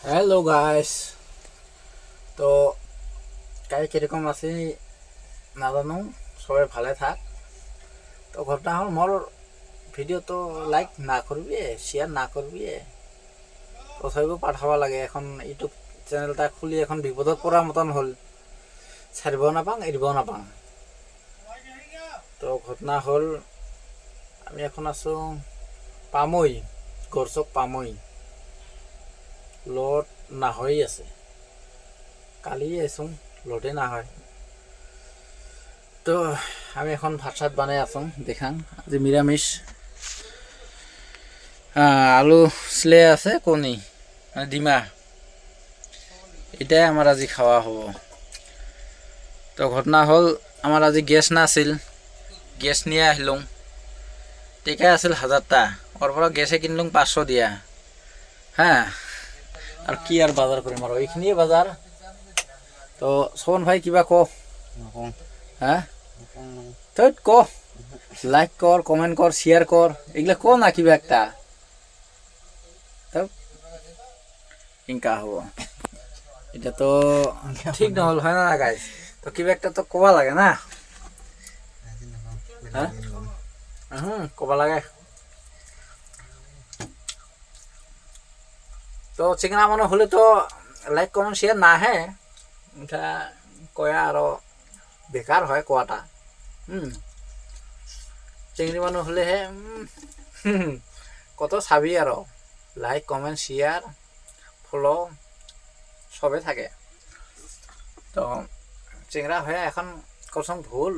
Hello guys, তো কাই কিরকম আছে নাজানো, সবাই ভালে থাক। তো ঘটনা হল মোর ভিডিও তো লাইক না করবি, শেয়ার না করবি, তথাপিও পাঠাব লাগে। এখন ইউটিউব চেনেলটা খুলি এখন বিপদত পড়ার মতন হল, ছাড়িব নাপাং এৰিব নাপাং। তো ঘটনা হল আমি এখন আছো পামৈ, গড়চক পামৈ। লড না হৈ আছে, কালি আইসুং লডে না হয়। তো আমি এখন ভাত সাত বানাই আছো, দেখাং আজি নিরামিষ। আলু স্লে আছে, কণী মানে ডিমা, এটাই আমার আজি খাওয়া হব। তো ঘটনা হল আমার আজি গ্যাস না আছিল, গ্যাস নিয়ে আহিলুং। টিকাই আছিল 1000টা, ওর পৰা গ্যাসে কিনলুং 500 দিয়া। হ্যাঁ, আর কি আর বাজার করিম, আর এইখিনিয়ে বাজার। তো শোভন ভাই কিবা ক। হ্যাঁ তৈত ক, লাইক কর, কমেন্ট কর, শেয়ার কর, এগুলা ক না কিবা একটা। কিংকা হব, এটা তো ঠিক নহল, হয় না গাইস? তো কিবা একটা তো কবা লাগে না। হ্যাঁ কবা লাগে। তো চিংড়া মানুষ হলে তো লাইক কমেন্ট শেয়ার না হে, এটা কয়া আরো বেকার হয় কোয়াটা। চিংড়ি মানুষ হলে হে কত চাবি আরো, লাইক কমেন্ট শেয়ার ফলো সবে থাকে। তো চিংড়া হয়ে এখন করছং ভুল,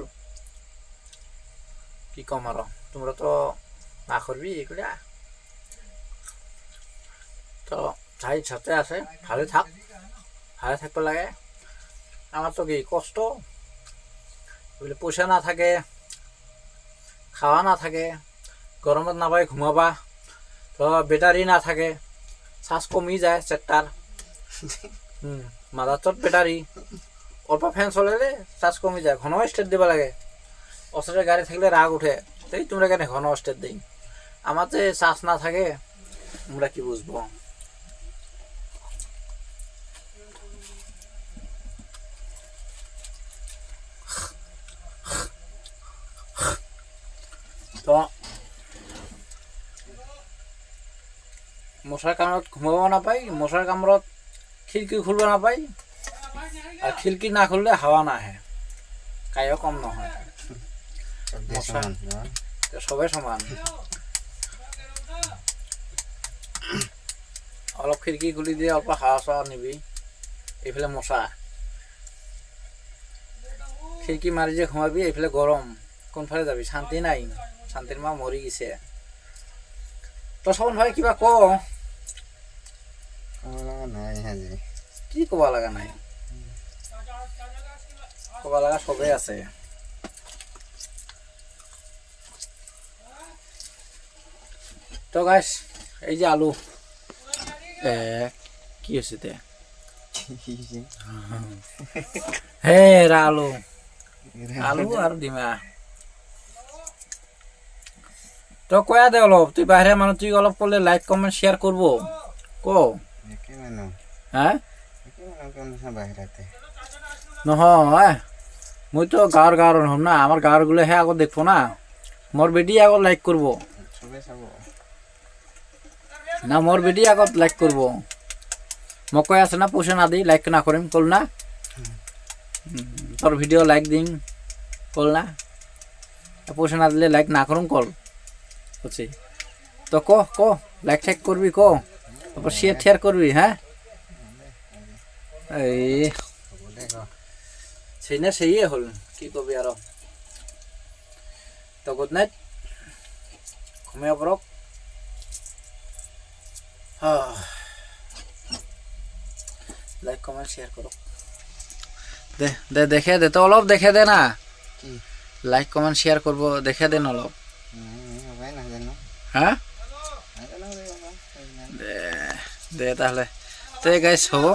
কি কম আরো। তোমরা তো না করবি এগুলা। তো যাই সাথে আছে, ভালো থাক, ভালো থাকতে লাগে। আমার তো কি কষ্ট, পয়সা না থাকে, খাওয়া না থাকে, গরমত না পাই ঘুমাবা, তো ব্যাটারি না থাকে, শ্বাস কমি যায় চেকটার। মাদারচত ব্যাটারি অল্প ফ্যান চলালে চার্জ কমি যায়, ঘন স্টেট দিব লাগে। অস্ট্রেটের গাড়ি থাকলে রাগ উঠে, তাই তোমরা কেন ঘন স্টেট দিই। আমার যে চার্জ না থাকে আমরা কি বুঝবো। তো মশার কামড়ত ঘুমাব নাপাই, মশার কামড়ত খিড়কি খুলব নাপাই, আর খিড়কি না খুললে হাওয়া না আহে, কায়ও কম নহয়। সবে সমান। অলপ খিড়কি খুলি দিয়ে অল্প হাওয়া চাওয়া নিবি, এইফালে মশা। খিড়কি মারি যে ঘুমাবি, এইফালে গরম, কোনফালে যাবি, শান্তি নাই, শান্তির মা মরি গেছে। তো শোভন ভাই কিবা ক। কি কবা লাগা নাই, কবা লাগা সবে আছে। তো গাইস, এই যে আলু, কি হয়েছে তে হে এরা আলু, আলু আর ডিমা। তো কয়া দে অলপ, তুই বাহিরে মানুষ, তুই অলপ করলে লাইক কমেন্ট শেয়ার করবো ক। হ্যাঁ নহয়, মই তো গাঁৱৰ হম না, আমাৰ গাঁৱৰ গুলো হে আগত দেখবো না, মোর বেটি আগত লাইক করবো না, মোর বেটি আগত লাইক করবো। মোক কৈ আছে না পয়সা না দিই লাইক না করিম, কল না তোর ভিডিও লাইক দিম, কল না পয়সা না দিলে লাইক না করুম, কল বুঝছি। তো ক ক লাইক ঠাইক করবি, ক তারপর শেয়ার ঠেয়ার করবি। হ্যাঁ এই সেই না সেই হল, কি করবি আরো। তো গুড নাইট, ঘুমিয়ে পড়ক। লাইক কমেন্ট শেয়ার করো, দে দে দেখে দে তো অলপ, দেখে দে না, লাইক কমেন্ট শেয়ার করবো, দেখে দেন অলপ। হ্যাঁ দে দে তাহলে, তো গাইস হবো।